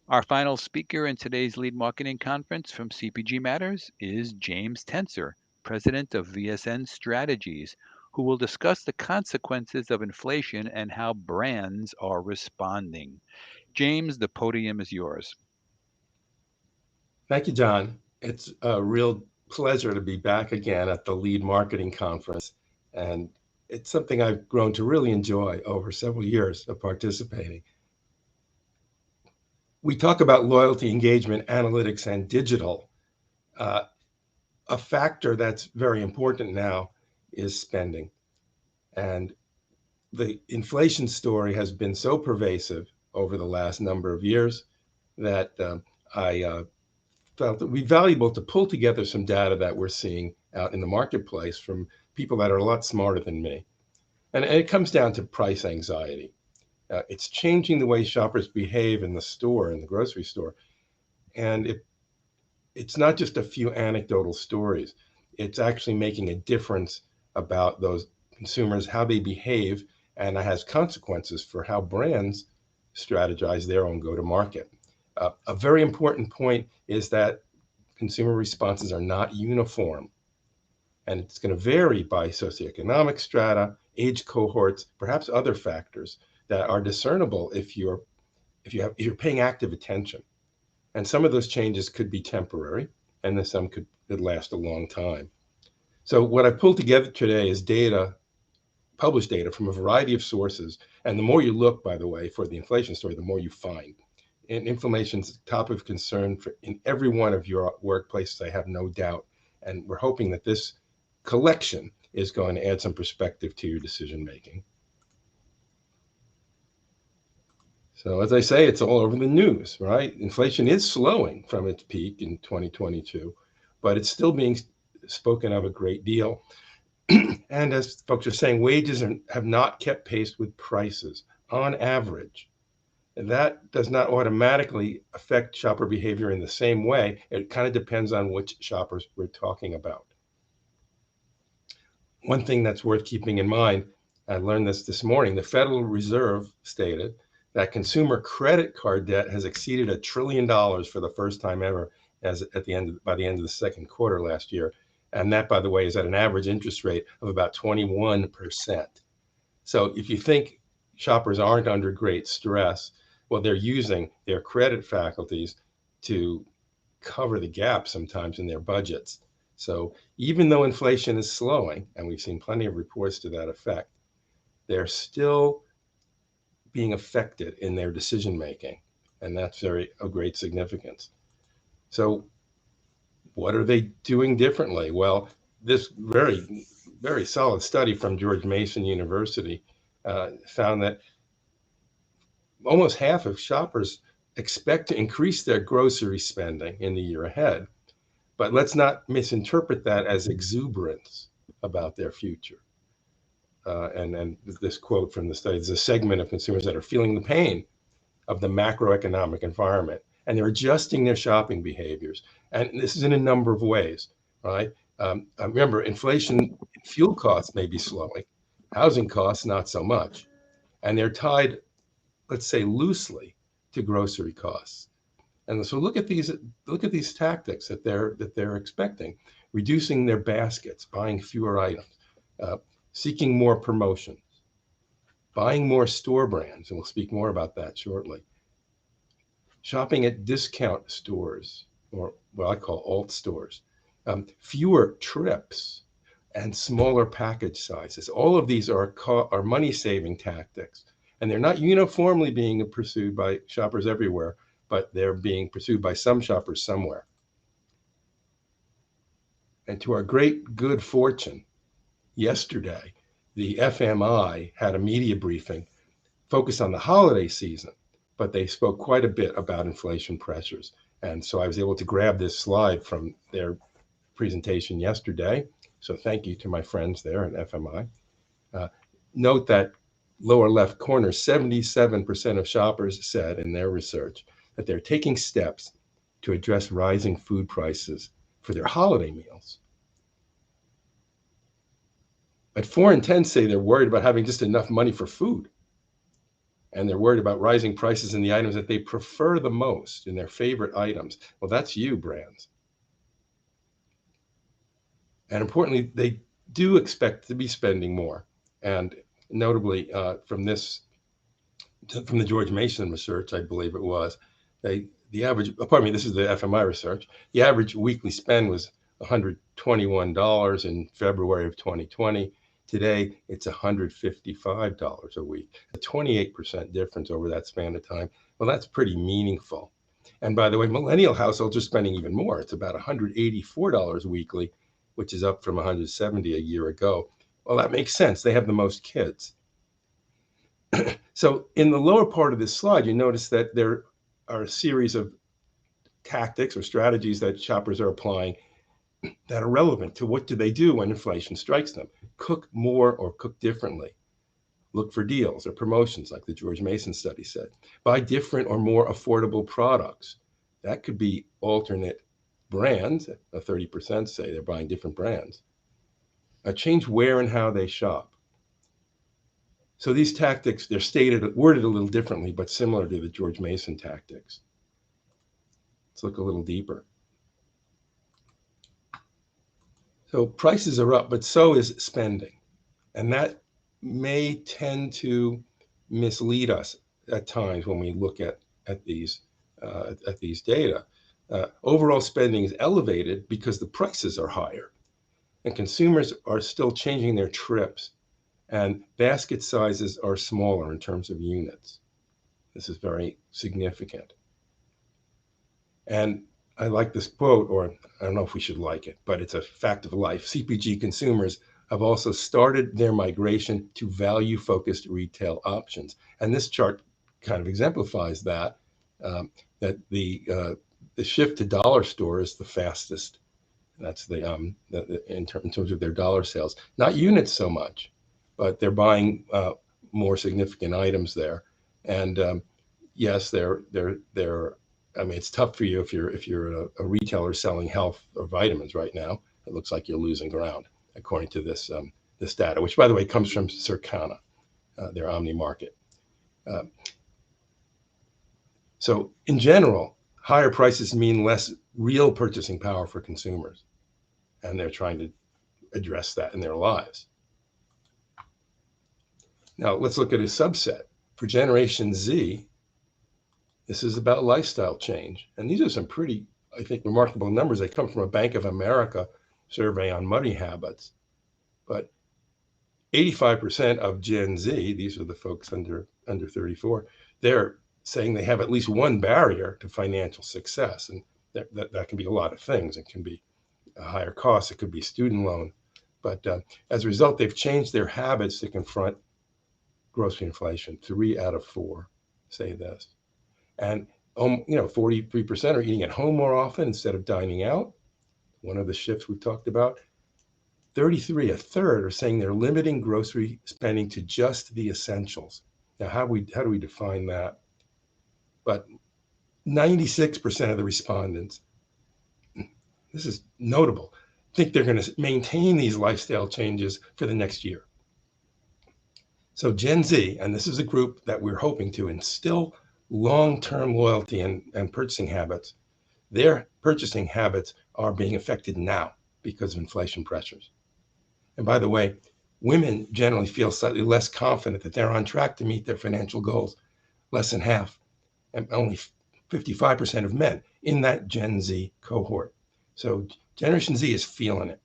Our final speaker in today's lead marketing conference from CPGmatters is James Tenser, president of VSN Strategies, who will discuss the consequences of inflation and how brands are responding. James, the podium is yours. Thank you, John. It's a real pleasure to be back again at the Lead Marketing Conference. And it's something I've grown to really enjoy over several years of participating. We talk about loyalty, engagement, analytics, and digital. Uh, a factor that's very important now is spending. And the inflation story has been so pervasive over the last number of years that I felt it would be valuable to pull together some data that we're seeing out in the marketplace from people that are a lot smarter than me. And it comes down to price anxiety. It's changing the way shoppers behave in the store, in the grocery store. And it's not just a few anecdotal stories, it's actually making a difference about those consumers, how they behave, and it has consequences for how brands strategize their own go to market. A very important point is that consumer responses are not uniform, and it's going to vary by socioeconomic strata, age cohorts, perhaps other factors that are discernible if you're paying active attention. And some of those changes could be temporary, and then some could last a long time. So what I've pulled together today is data, published data from a variety of sources. And the more you look, by the way, for the inflation story, the more you find. And inflation is a topic of concern in every one of your workplaces, I have no doubt. And we're hoping that this collection is going to add some perspective to your decision making. So as I say, it's all over the news, right? Inflation is slowing from its peak in 2022, but it's still being spoken of a great deal. And as folks are saying, wages have not kept pace with prices on average. And that does not automatically affect shopper behavior in the same way. It kind of depends on which shoppers we're talking about. One thing that's worth keeping in mind, I learned this morning, the Federal Reserve stated that consumer credit card debt has exceeded $1 trillion for the first time ever by the end of the second quarter last year. And that, by the way, is at an average interest rate of about 21%. So if you think shoppers aren't under great stress, well, they're using their credit faculties to cover the gap sometimes in their budgets. So even though inflation is slowing, and we've seen plenty of reports to that effect, they're still being affected in their decision making. And that's of great significance. So what are they doing differently? Well, this very solid study from George Mason University found that almost half of shoppers expect to increase their grocery spending in the year ahead. But let's not misinterpret that as exuberance about their future. And this quote from the study is a segment of consumers that are feeling the pain of the macroeconomic environment, and they're adjusting their shopping behaviors. And this is in a number of ways, right? Remember, inflation, fuel costs may be slowing, housing costs not so much, and they're tied, let's say, loosely to grocery costs. And so look at these tactics that they're expecting: reducing their baskets, buying fewer items, seeking more promotions, buying more store brands, and we'll speak more about that shortly. Shopping at discount stores, or what I call alt stores, fewer trips, and smaller package sizes. All of these are money-saving tactics, and they're not uniformly being pursued by shoppers everywhere, but they're being pursued by some shoppers somewhere. And to our great good fortune, yesterday, the FMI had a media briefing focused on the holiday season, but they spoke quite a bit about inflation pressures. And so I was able to grab this slide from their presentation yesterday. So thank you to my friends there at FMI. Note that lower left corner, 77% of shoppers said in their research that they're taking steps to address rising food prices for their holiday meals. But 4 in 10 say they're worried about having just enough money for food. And they're worried about rising prices in the items that they prefer the most, in their favorite items. Well, that's you, brands. And importantly, they do expect to be spending more. And notably, from the George Mason research, I believe it was, the average, pardon me, this is the FMI research, the average weekly spend was $121 in February of 2020. Today, it's $155 a week, a 28% difference over that span of time. Well, that's pretty meaningful. And by the way, millennial households are spending even more. It's about $184 weekly, which is up from $170 a year ago. Well, that makes sense. They have the most kids. So in the lower part of this slide, you notice that there are a series of tactics or strategies that shoppers are applying that are relevant to what do they do when inflation strikes them. Cook more or cook differently. Look for deals or promotions, like the George Mason study said. Buy different or more affordable products. That could be alternate brands. 30% say they're buying different brands. Change where and how they shop. So these tactics, they're worded a little differently, but similar to the George Mason tactics. Let's look a little deeper. So prices are up, but so is spending. And that may tend to mislead us at times when we look at these data. Overall spending is elevated because the prices are higher, and consumers are still changing their trips, and basket sizes are smaller in terms of units. This is very significant. And I like this quote, or I don't know if we should like it, but it's a fact of life. CPG consumers have also started their migration to value-focused retail options. And this chart kind of exemplifies that, that the shift to dollar store is the fastest. That's in terms of their dollar sales. Not units so much, but they're buying more significant items there. And yes, I mean, it's tough for you if you're a retailer selling health or vitamins right now. It looks like you're losing ground, according to this data, which, by the way, comes from Circana, their Omni market. So in general, higher prices mean less real purchasing power for consumers, and they're trying to address that in their lives. Now, let's look at a subset. For Generation Z, this is about lifestyle change. And these are some pretty, I think, remarkable numbers. They come from a Bank of America survey on money habits. But 85% of Gen Z, these are the folks under 34, they're saying they have at least one barrier to financial success. And that can be a lot of things. It can be a higher cost. It could be student loan. But as a result, they've changed their habits to confront grocery inflation. 3 out of 4 say this. And 43% are eating at home more often instead of dining out. One of the shifts we've talked about. 33, a third, are saying they're limiting grocery spending to just the essentials. Now, how do we define that? But 96% of the respondents, this is notable, think they're going to maintain these lifestyle changes for the next year. So Gen Z, and this is a group that we're hoping to instill long-term loyalty and purchasing habits, their purchasing habits are being affected now because of inflation pressures. And by the way, women generally feel slightly less confident that they're on track to meet their financial goals, less than half, and only 55% of men in that Gen Z cohort. So Generation Z is feeling it.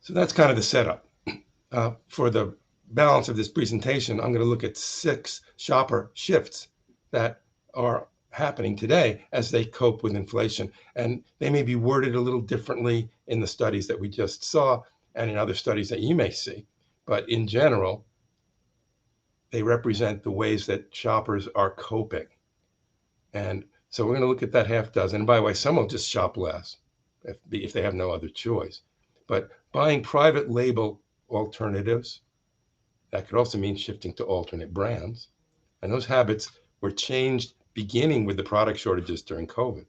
So that's kind of the setup. For the balance of this presentation, I'm going to look at 6 shopper shifts that are happening today as they cope with inflation. And they may be worded a little differently in the studies that we just saw and in other studies that you may see. But in general, they represent the ways that shoppers are coping. And so we're going to look at that half dozen. And by the way, some will just shop less if they have no other choice. But buying private label alternatives, that could also mean shifting to alternate brands. And those habits were changed beginning with the product shortages during COVID.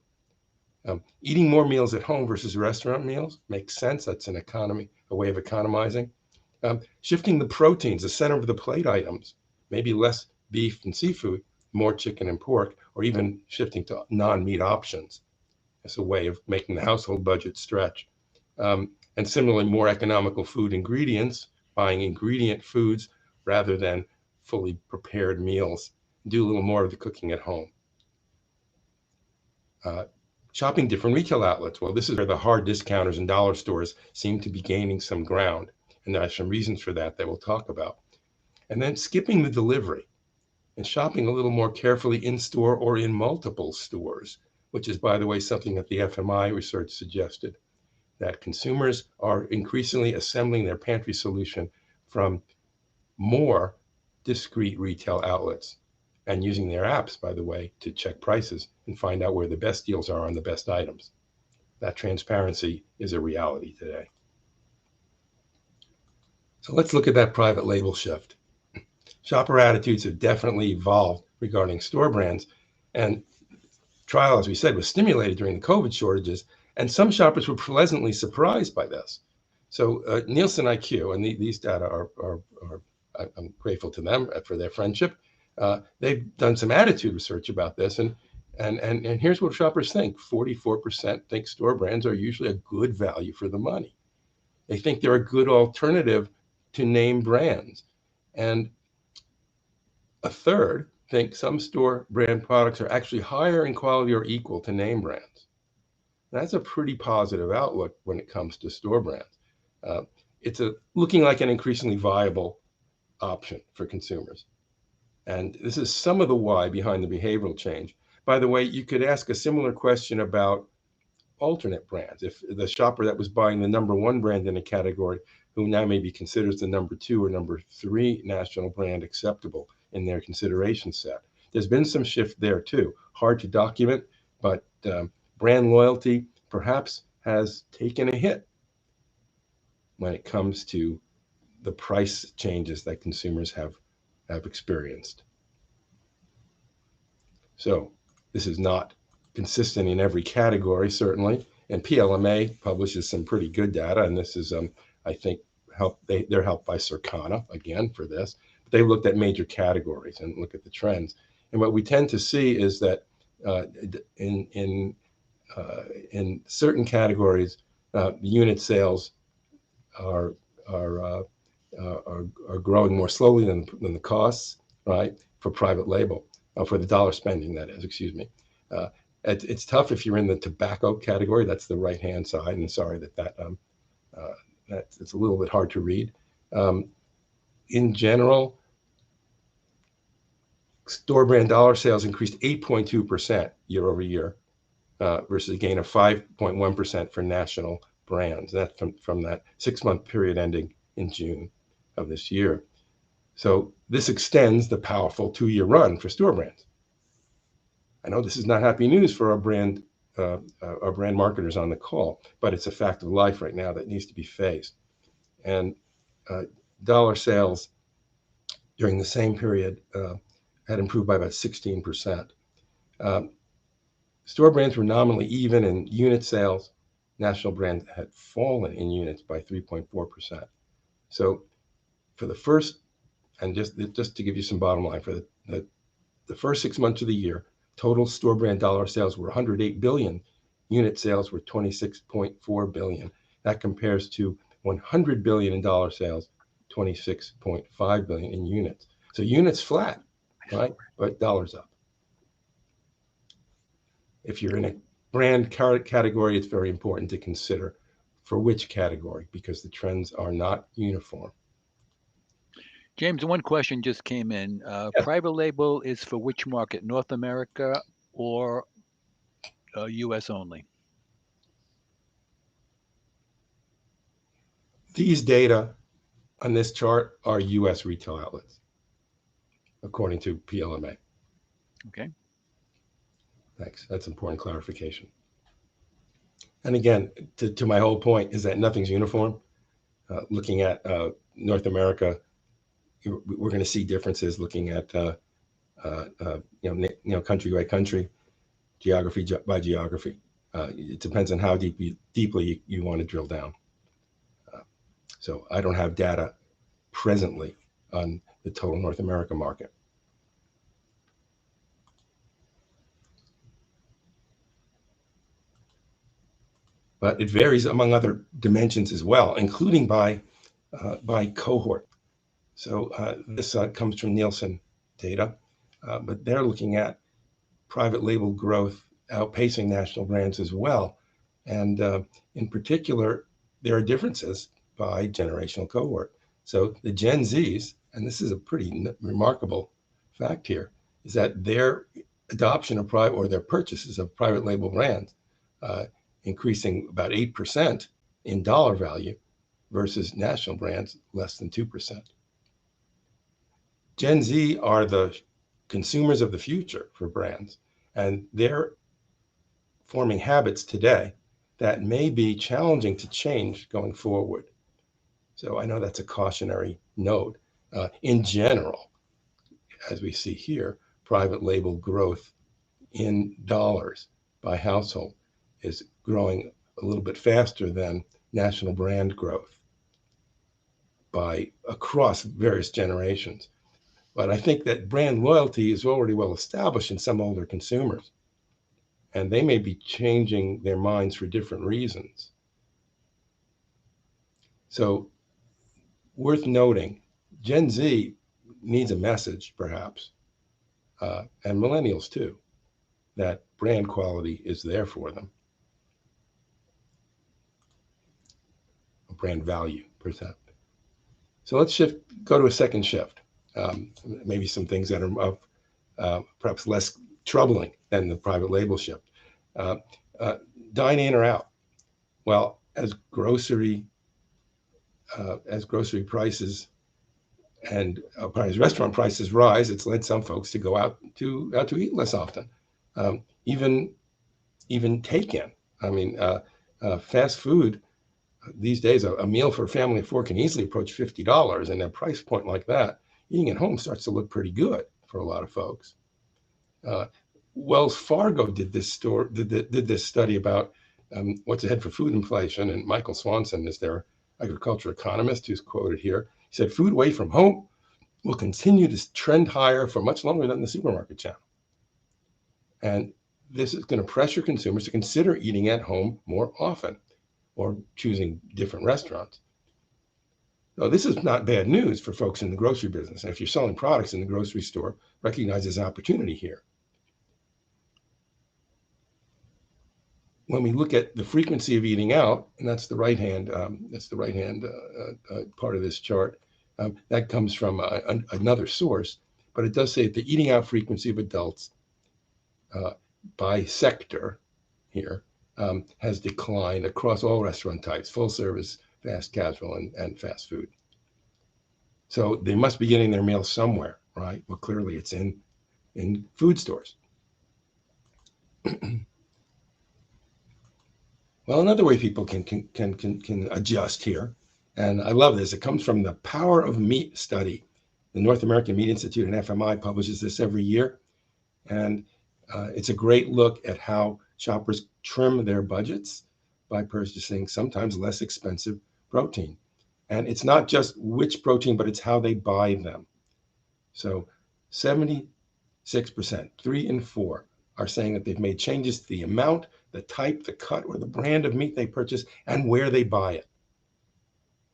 Eating more meals at home versus restaurant meals makes sense. That's an economy a way of economizing. Shifting the proteins, the center of the plate items, maybe less beef and seafood, more chicken and pork, or even shifting to non-meat options as a way of making the household budget stretch. And similarly, more economical food ingredients, buying ingredient foods rather than fully prepared meals. Do a little more of the cooking at home. Shopping different retail outlets. Well, this is where the hard discounters and dollar stores seem to be gaining some ground. And there are some reasons for that we'll talk about. And then skipping the delivery and shopping a little more carefully in store or in multiple stores, which is, by the way, something that the FMI research suggested, that consumers are increasingly assembling their pantry solution from more discrete retail outlets and using their apps, by the way, to check prices and find out where the best deals are on the best items. That transparency is a reality today. So let's look at that private label shift. Shopper attitudes have definitely evolved regarding store brands, and trial, as we said, was stimulated during the COVID shortages, and some shoppers were pleasantly surprised by this. So Nielsen IQ, and these data are I'm grateful to them for their friendship. They've done some attitude research about this, and here's what shoppers think. 44% think store brands are usually a good value for the money. They think they're a good alternative to name brands. And a third think some store brand products are actually higher in quality or equal to name brands. That's a pretty positive outlook when it comes to store brands. It's looking like an increasingly viable option for consumers. And this is some of the why behind the behavioral change. By the way, you could ask a similar question about alternate brands. If the shopper that was buying the number one brand in a category, who now maybe considers the number two or number three national brand acceptable in their consideration set. There's been some shift there too. Hard to document, but brand loyalty perhaps has taken a hit when it comes to the price changes that consumers have experienced. So this is not consistent in every category, certainly. And PLMA publishes some pretty good data, and this is, I think, they're helped by Circana, again, for this. But they looked at major categories and look at the trends. And what we tend to see is that in certain categories, unit sales are growing more slowly than the costs, right, for private label, for the dollar spending, that is, excuse me. It's tough if you're in the tobacco category. That's the right-hand side, and sorry it's a little bit hard to read. In general, store brand dollar sales increased 8.2% year over year, versus a gain of 5.1% for national brands. That's from that 6-month period ending in June of this year. So this extends the powerful 2-year run for store brands. I know this is not happy news for our brand marketers on the call, but it's a fact of life right now that needs to be faced. And dollar sales during the same period had improved by about 16%. Store brands were nominally even in unit sales. National brands had fallen in units by 3.4%. So for the first, and just to give you some bottom line, for the first 6 months of the year, total store brand dollar sales were 108 billion. Unit sales were 26.4 billion. That compares to 100 billion in dollar sales, 26.5 billion in units. So units flat, right? But dollars up. If you're in a brand category, it's very important to consider for which category, because the trends are not uniform. James, one question just came in. Yes. Private label is for which market? North America or U.S. only? These data on this chart are U.S. retail outlets, according to PLMA. Okay. Thanks. That's important clarification. And again, to my whole point is that nothing's uniform. Looking at North America, we're going to see differences looking at country by country, geography by geography. It depends on how deeply you want to drill down. So I don't have data presently on the total North America market. But it varies among other dimensions as well, including by cohort. So this comes from Nielsen data, but they're looking at private label growth outpacing national brands as well. And in particular, there are differences by generational cohort. So the Gen Zs, and this is a pretty remarkable fact here, is that their adoption of private, or their purchases of private label brands, increasing about 8% in dollar value versus national brands less than 2%. Gen Z are the consumers of the future for brands, and they're forming habits today that may be challenging to change going forward. So I know that's a cautionary note. In general, as we see here, private label growth in dollars by household is growing a little bit faster than national brand growth by across various generations. But I think that brand loyalty is already well established in some older consumers, and they may be changing their minds for different reasons. So, worth noting, Gen Z needs a message, perhaps, and millennials too, that brand quality is there for them, brand value, percent. So let's go to a second shift. Maybe some things that are perhaps less troubling than the private label shift. Uh, Dine in or out. Well, as grocery prices and restaurant prices rise, it's led some folks to go out to eat less often. Even take in. I mean, fast food these days, a meal for a family of four can easily approach $50, and at a price point like that, eating at home starts to look pretty good for a lot of folks. Wells Fargo did this study about what's ahead for food inflation, and Michael Swanson is their agriculture economist who's quoted here. He said, "Food away from home will continue to trend higher for much longer than the supermarket channel, and this is going to pressure consumers to consider eating at home more often, or choosing different restaurants." Now, this is not bad news for folks in the grocery business. And if you're selling products in the grocery store, recognize there's opportunity here. When we look at the frequency of eating out, and that's the right hand part of this chart, that comes from another source, but it does say that the eating out frequency of adults by sector here has declined across all restaurant types: full service, fast casual, and fast food. So they must be getting their meals somewhere, right? Well, clearly it's in food stores. Well, another way people can adjust here, and I love this. It comes from the Power of Meat study. The North American Meat Institute and FMI publishes this every year, and it's a great look at how shoppers trim their budgets by purchasing sometimes less expensive protein. And it's not just which protein, but it's how they buy them. So 76%, 3 in 4, are saying that they've made changes to the amount, the type, the cut, or the brand of meat they purchase, and where they buy it.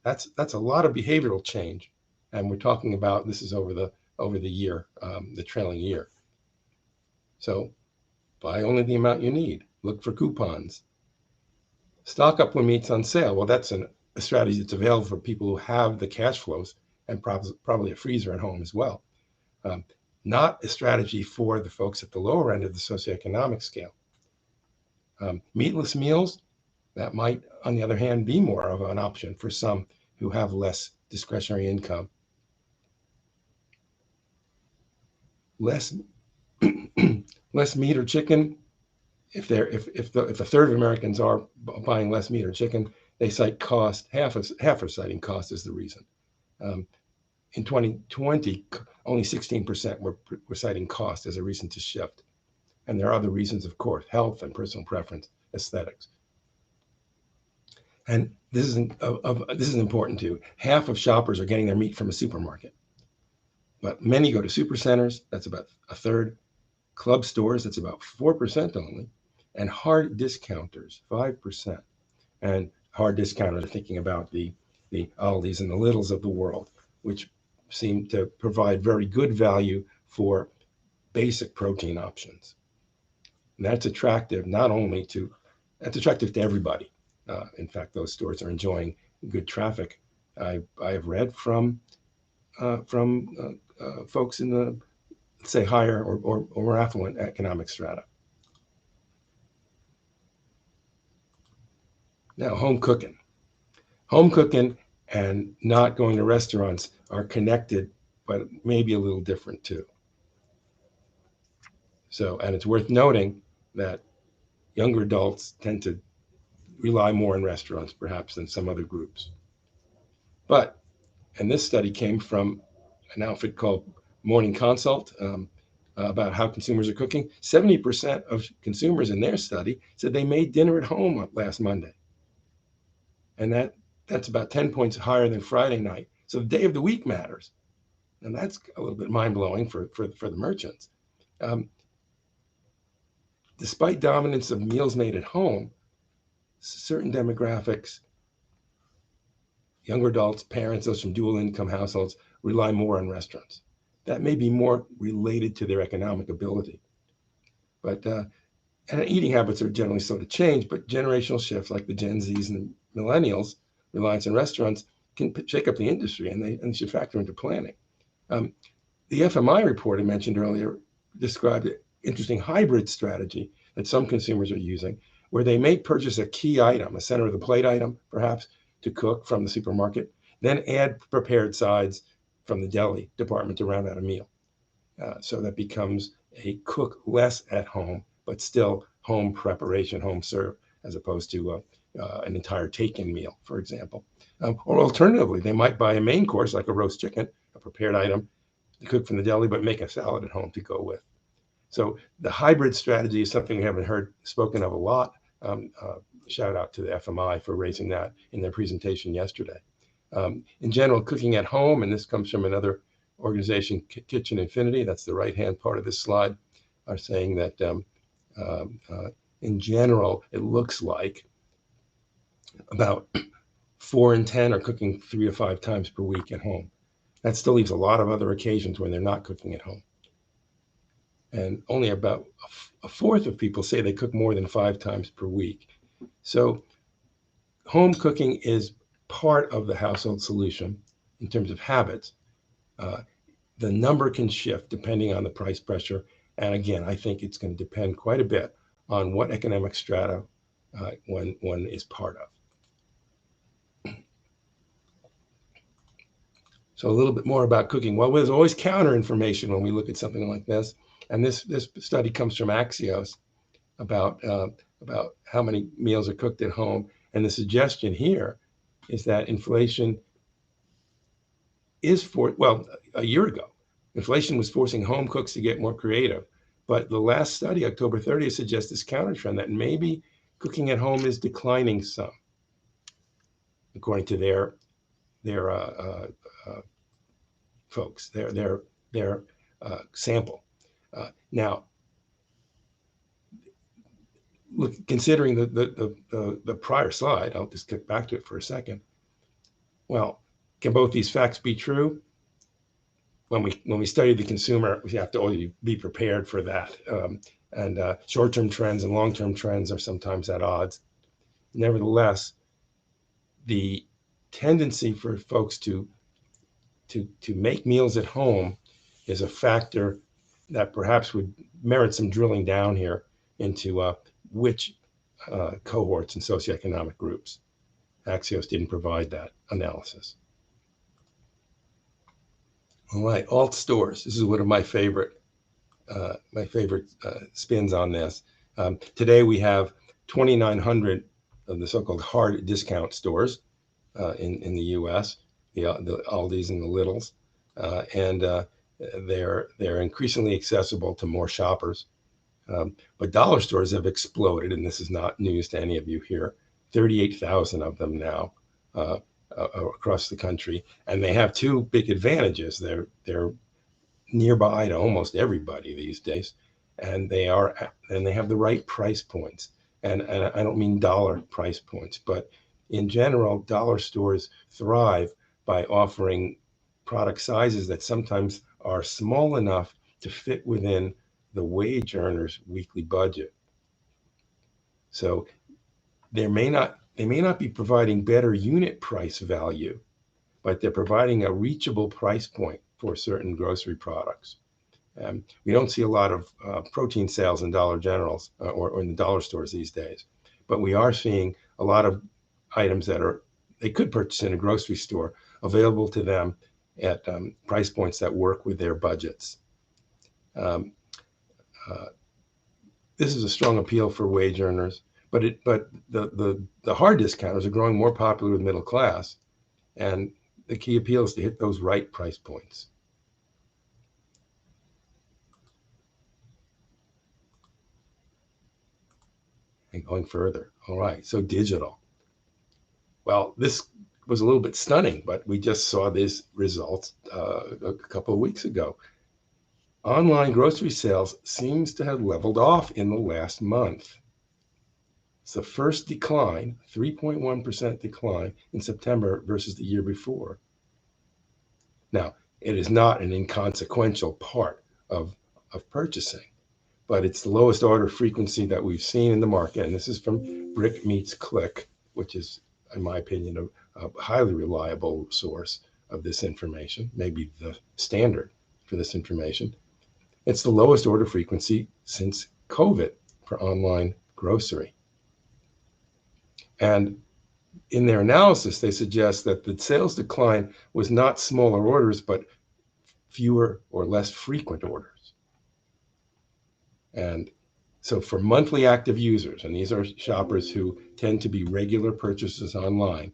That's a lot of behavioral change, and we're talking about this is over the year, the trailing year. So buy only the amount you need. Look for coupons. Stock up when meat's on sale. Well, that's a strategy that's available for people who have the cash flows and probably a freezer at home as well. Not a strategy for the folks at the lower end of the socioeconomic scale. Meatless meals, that might, on the other hand, be more of an option for some who have less discretionary income. Less meat or chicken. If a third of Americans are buying less meat or chicken, they cite cost. Half are citing cost as the reason. In 2020, only 16% were citing cost as a reason to shift. And there are other reasons, of course: health and personal preference, aesthetics. And this is important too. Half of shoppers are getting their meat from a supermarket, but many go to supercenters. That's about a third. Club stores, that's about 4% only, and hard discounters, 5%. And hard discounters are thinking about the Aldis and the Littles of the world, which seem to provide very good value for basic protein options. And that's attractive not only to, that's attractive to everybody. In fact, those stores are enjoying good traffic. I have read from folks in the, say, higher or more affluent economic strata. Now, home cooking. Home cooking and not going to restaurants are connected, but maybe a little different too. So, and it's worth noting that younger adults tend to rely more on restaurants perhaps than some other groups. But, and this study came from an outfit called Morning Consult, about how consumers are cooking. 70% of consumers in their study said they made dinner at home last Monday. And that's about 10 points higher than Friday night. So the day of the week matters. And that's a little bit mind blowing for the merchants. Um, Despite dominance of meals made at home, certain demographics, younger adults, parents, those from dual income households, rely more on restaurants. That may be more related to their economic ability. But and eating habits are generally slow to change, but generational shifts like the Gen Zs and the millennials' reliance on restaurants can shake up the industry, and they should factor into planning. Um, the FMI report I mentioned earlier described an interesting hybrid strategy that some consumers are using, where they may purchase a key item, a center of the plate item, perhaps, to cook from the supermarket, then add prepared sides from the deli department to round out a meal. So that becomes a cook less at home, but still home preparation, home serve, as opposed to an entire take-in meal, for example. Or alternatively, they might buy a main course like a roast chicken, a prepared item, to cook from the deli, but make a salad at home to go with. So the hybrid strategy is something we haven't heard spoken of a lot. Shout out to the FMI for raising that in their presentation yesterday. In general, cooking at home, and this comes from another organization, Kitchen Infinity, that's the right-hand part of this slide, are saying that in general, it looks like about 4 in 10 are cooking 3 to 5 times per week at home. That still leaves a lot of other occasions when they're not cooking at home. And only about a fourth of people say they cook more than 5 times per week. So home cooking is part of the household solution in terms of habits. The number can shift depending on the price pressure. And again, I think it's going to depend quite a bit on what economic strata one is part of. So a little bit more about cooking. Well, there's always counter information when we look at something like this. And this study comes from Axios about how many meals are cooked at home. And the suggestion here is that inflation is a year ago, inflation was forcing home cooks to get more creative. But the last study, October 30th, suggests this counter trend that maybe cooking at home is declining some, according to their folks, their sample. Now, look, considering the prior slide, I'll just click back to it for a second. Well, can both these facts be true? When we study the consumer, we have to always be prepared for that. And short-term trends and long-term trends are sometimes at odds. Nevertheless, the tendency for folks to make meals at home is a factor that perhaps would merit some drilling down here into which cohorts and socioeconomic groups. Axios didn't provide that analysis. All right, alt stores. This is one of my favorite spins on this. Today we have 2,900 of the so-called hard discount stores in the U.S. The Aldis and the Littles, and they're increasingly accessible to more shoppers. But dollar stores have exploded, and this is not news to any of you here. 38,000 of them now across the country, and they have two big advantages. They're nearby to almost everybody these days, and they have the right price points. And I don't mean dollar price points, but in general, dollar stores thrive by offering product sizes that sometimes are small enough to fit within the wage earner's weekly budget. So they may not be providing better unit price value, but they're providing a reachable price point for certain grocery products. We don't see a lot of protein sales in Dollar Generals or in the dollar stores these days, but we are seeing a lot of items that they could purchase in a grocery store available to them at price points that work with their budgets. Um, uh, this is a strong appeal for wage earners, but the hard discounters are growing more popular with middle class, and the key appeal is to hit those right price points. And going further, all right, so digital. Well, this was a little bit stunning, but we just saw these results a couple of weeks ago. Online grocery sales seems to have leveled off in the last month. It's the first decline, 3.1% decline in September versus the year before. Now, it is not an inconsequential part of purchasing, but it's the lowest order frequency that we've seen in the market. And this is from Brick Meets Click, which is, in my opinion, a highly reliable source of this information, maybe the standard for this information. It's the lowest order frequency since COVID for online grocery. And in their analysis, they suggest that the sales decline was not smaller orders, but fewer or less frequent orders. And so for monthly active users, and these are shoppers who tend to be regular purchasers online,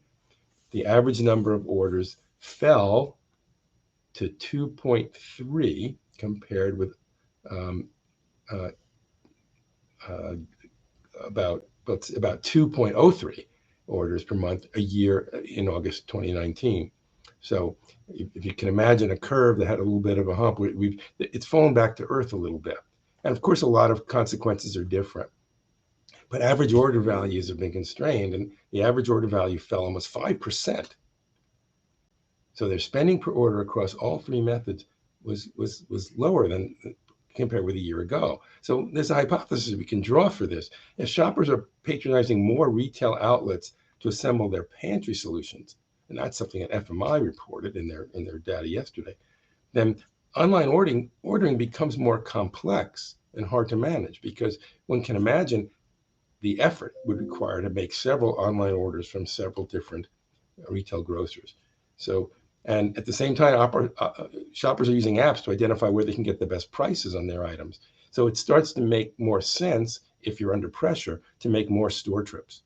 the average number of orders fell to 2.3 compared with uh, uh, about 2.03 orders per month a year in August 2019. So if you can imagine a curve that had a little bit of a hump, it's fallen back to earth a little bit. And of course, a lot of consequences are different. But average order values have been constrained, and the average order value fell almost 5%. So their spending per order across all three methods was lower than compared with a year ago. So there's a hypothesis we can draw for this. If shoppers are patronizing more retail outlets to assemble their pantry solutions, and that's something that FMI reported in their data yesterday, then online ordering becomes more complex and hard to manage, because one can imagine the effort would require to make several online orders from several different retail grocers. So, and at the same time, shoppers are using apps to identify where they can get the best prices on their items. So it starts to make more sense, if you're under pressure, to make more store trips.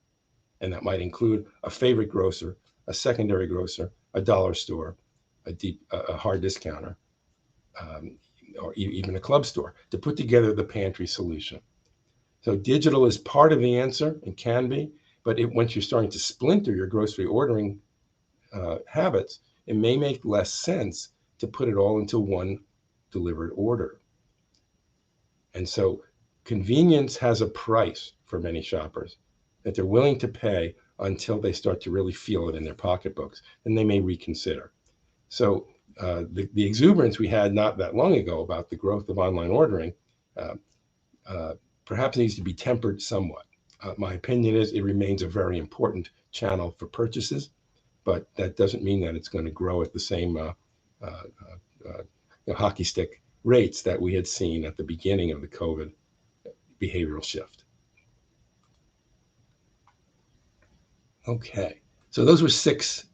And that might include a favorite grocer, a secondary grocer, a dollar store, a hard discounter, or even a club store, to put together the pantry solution. So digital is part of the answer and can be, but once you're starting to splinter your grocery ordering habits, it may make less sense to put it all into one delivered order. And so convenience has a price for many shoppers that they're willing to pay until they start to really feel it in their pocketbooks, and they may reconsider. So the exuberance we had not that long ago about the growth of online ordering perhaps needs to be tempered somewhat. My opinion is it remains a very important channel for purchases, but that doesn't mean that it's going to grow at the same hockey stick rates that we had seen at the beginning of the COVID behavioral shift. Okay, so those were six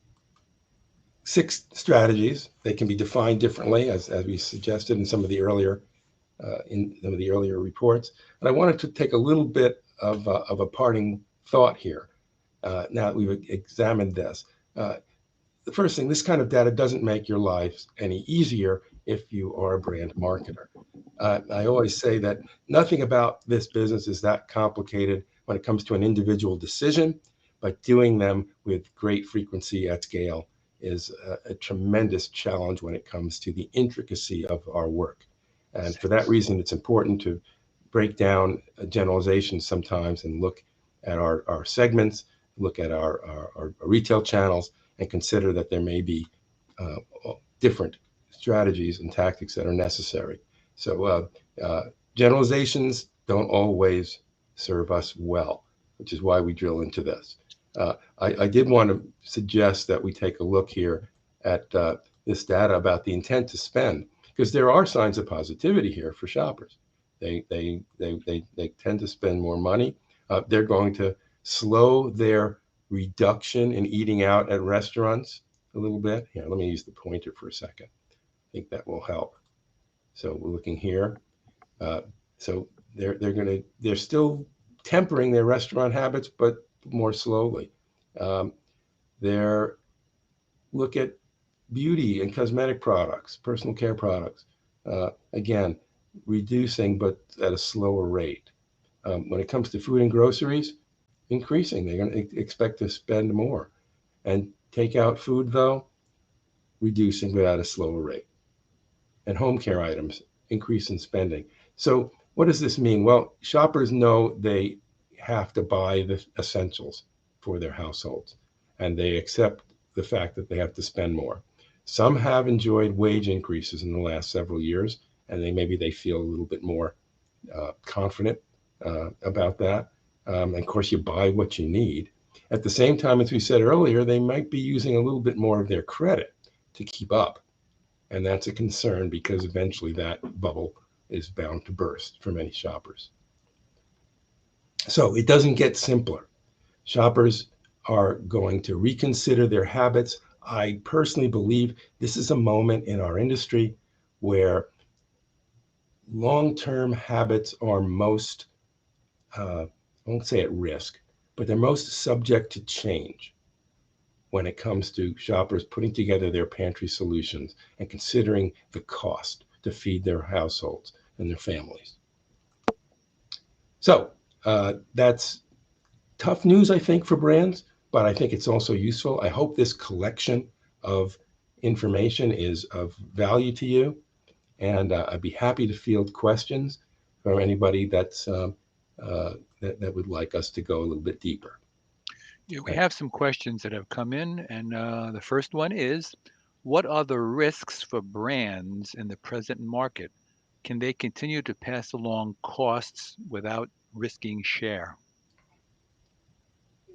strategies. They can be defined differently, as we suggested in some of the earlier reports. But I wanted to take a little bit of a parting thought here. Now that we've examined this, the first thing, this kind of data doesn't make your lives any easier if you are a brand marketer. I always say that nothing about this business is that complicated when it comes to an individual decision, but doing them with great frequency at scale is a tremendous challenge when it comes to the intricacy of our work. And for that reason, it's important to break down generalizations sometimes and look at our segments, look at our retail channels, and consider that there may be different strategies and tactics that are necessary. So generalizations don't always serve us well, which is why we drill into this. I did want to suggest that we take a look here at this data about the intent to spend, because there are signs of positivity here for shoppers. They tend to spend more money. They're going to slow their reduction in eating out at restaurants a little bit. Here, let me use the pointer for a second. I think that will help. So we're looking here. Uh, so they're still tempering their restaurant habits, but more slowly. Um, they're look at beauty and cosmetic products, personal care products. Again, reducing, but at a slower rate. When it comes to food and groceries, increasing. They're going to expect to spend more. And takeout food, though, reducing but at a slower rate. And home care items, increase in spending. So, what does this mean? Well, shoppers know they have to buy the essentials for their households, and they accept the fact that they have to spend more. Some have enjoyed wage increases in the last several years, and maybe they feel a little bit more confident about that. And of course, you buy what you need. At the same time, as we said earlier, they might be using a little bit more of their credit to keep up. And that's a concern because eventually that bubble is bound to burst for many shoppers. So it doesn't get simpler. Shoppers are going to reconsider their habits. I personally believe this is a moment in our industry where long term habits are most, I won't say at risk, but they're most subject to change when it comes to shoppers putting together their pantry solutions and considering the cost to feed their households and their families. So that's tough news, I think, for brands, but I think it's also useful. I hope this collection of information is of value to you, and I'd be happy to field questions from anybody that would like us to go a little bit deeper. Yeah, we Uh, have some questions that have come in, and the first one is, what are the risks for brands in the present market? Can they continue to pass along costs without risking share?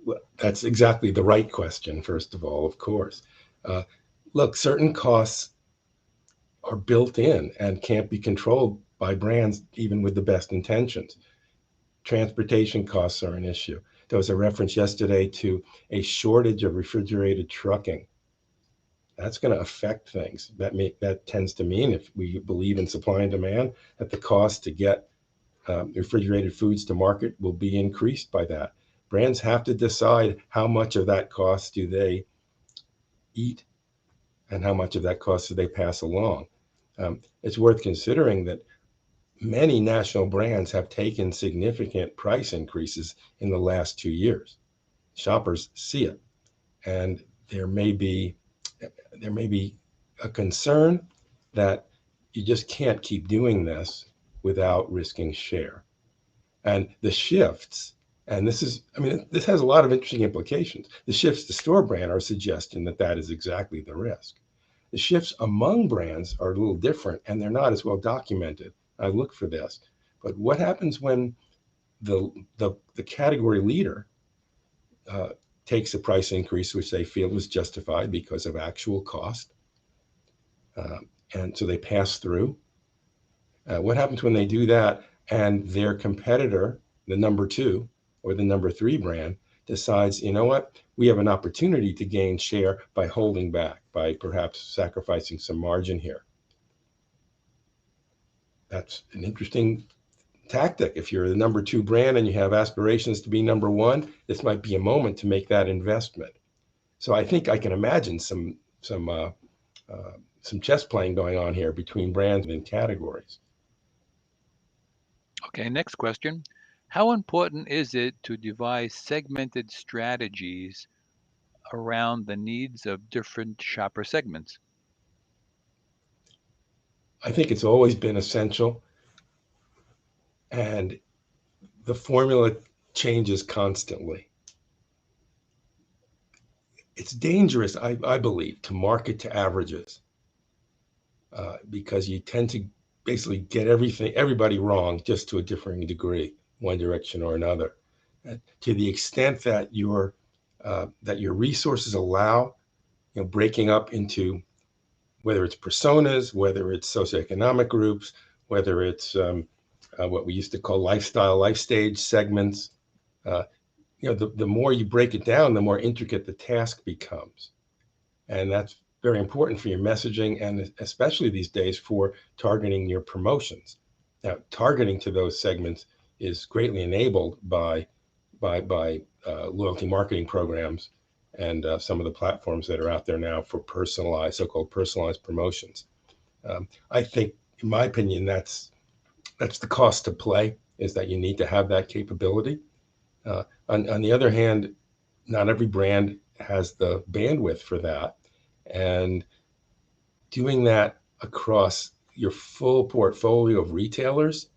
Well, that's exactly the right question, first of all, of course. Uh, Look, certain costs are built in and can't be controlled by brands, even with the best intentions. Transportation costs are an issue. There was a reference yesterday to a shortage of refrigerated trucking. That's going to affect things. That tends to mean, if we believe in supply and demand, that the cost to get refrigerated foods to market will be increased by that. Brands have to decide how much of that cost do they eat and how much of that cost do they pass along. It's worth considering that many national brands have taken significant price increases in the last 2 years. Shoppers see it, and there may be there may be a concern that you just can't keep doing this without risking share. And the shifts, and this is, I mean, this has a lot of interesting implications. The shifts to store brand are suggesting that that is exactly the risk. The shifts among brands are a little different and they're not as well documented. I look for this. But what happens when the category leader uh, takes a price increase, which they feel was justified because of actual cost, uh, and so they pass through? What happens when they do that and their competitor, the number two or the number three brand, decides, you know what, we have an opportunity to gain share by holding back, by perhaps sacrificing some margin here? That's an interesting tactic. If you're the number two brand and you have aspirations to be number one, this might be a moment to make that investment. So I think I can imagine uh, some chess playing going on here between brands and categories. Okay, next question. How important is it to devise segmented strategies around the needs of different shopper segments? I think it's always been essential, and the formula changes constantly. It's dangerous, I believe, to market to averages because you tend to basically get everybody wrong just to a differing degree, one direction or another. To the extent that your resources allow, breaking up into whether it's personas, whether it's socioeconomic groups, whether it's what we used to call lifestyle, life stage segments. Uh, the more you break it down, the more intricate the task becomes. And that's very important for your messaging and especially these days for targeting your promotions. Now, targeting to those segments is greatly enabled by loyalty marketing programs and some of the platforms that are out there now for personalized, so-called personalized promotions. I think, in my opinion, that's the cost to play is that you need to have that capability. On the other hand, not every brand has the bandwidth for that. And doing that across your full portfolio of retailers,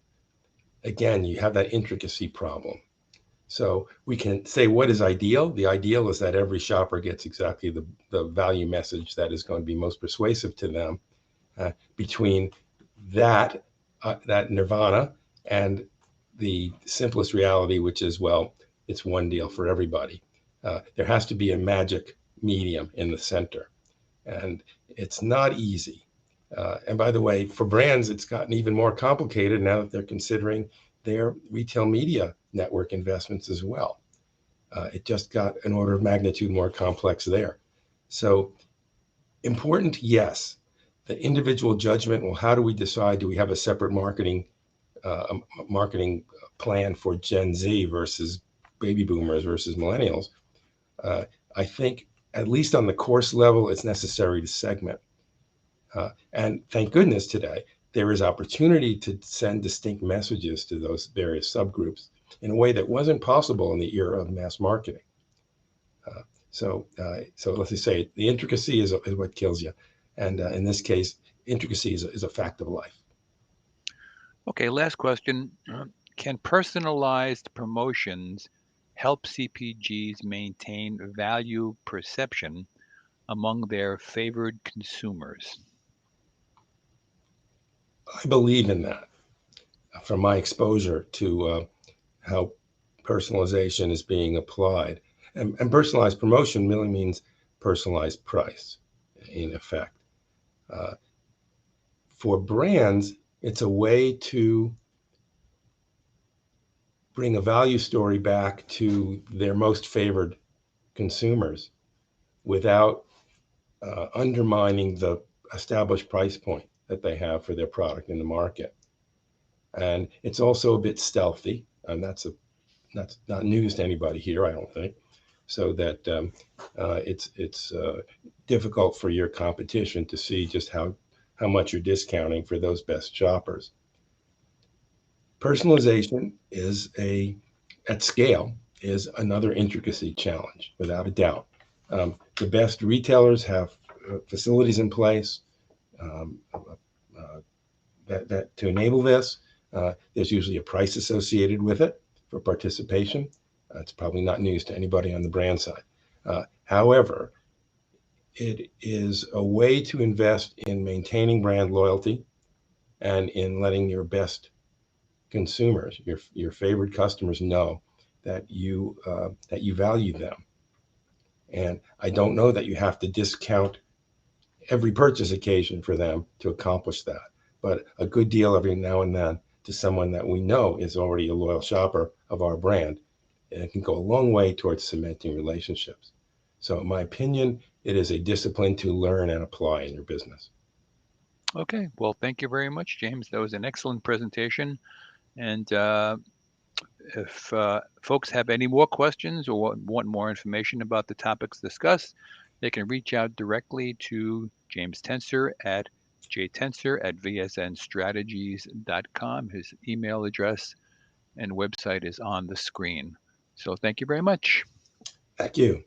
again, you have that intricacy problem. So we can say what is ideal. The ideal is that every shopper gets exactly the value message that is going to be most persuasive to them. Between that that nirvana and the simplest reality, which is, well, it's one deal for everybody. There has to be a magic medium in the center, and it's not easy. And by the way, for brands, it's gotten even more complicated now that they're considering their retail media network investments as well. It just got an order of magnitude more complex there. So important, yes. The individual judgment. Well, how do we decide? Do we have a separate marketing plan for Gen Z versus baby boomers versus millennials? Uh, I think at least on the course level, it's necessary to segment. And thank goodness today there is opportunity to send distinct messages to those various subgroups in a way that wasn't possible in the era of mass marketing. Uh, so let's just say the intricacy is what kills you, and in this case, intricacy is a fact of life. Okay, last question. Can personalized promotions help CPGs maintain value perception among their favored consumers? I believe in that from my exposure to how personalization is being applied, and personalized promotion really means personalized price, in effect. Uh, for brands, it's a way to bring a value story back to their most favored consumers without undermining the established price point that they have for their product in the market. And it's also a bit stealthy, and that's not news to anybody here, I don't think. So that it's difficult for your competition to see just how much you're discounting for those best shoppers. Personalization is a at scale is another intricacy challenge, without a doubt. The best retailers have facilities in place that to enable this. There's usually a price associated with it for participation. It's probably not news to anybody on the brand side. However, it is a way to invest in maintaining brand loyalty and in letting your best consumers, your favorite customers, know that you value them. And I don't know that you have to discount every purchase occasion for them to accomplish that, but a good deal every now and then to someone that we know is already a loyal shopper of our brand, and it can go a long way towards cementing relationships. So, in my opinion, it is a discipline to learn and apply in your business. Okay, well, thank you very much, James. That was an excellent presentation. And if folks have any more questions or want more information about the topics discussed, they can reach out directly to James Tenser at jtenser at vsnstrategies.com. His email address and website is on the screen. So thank you very much. Thank you.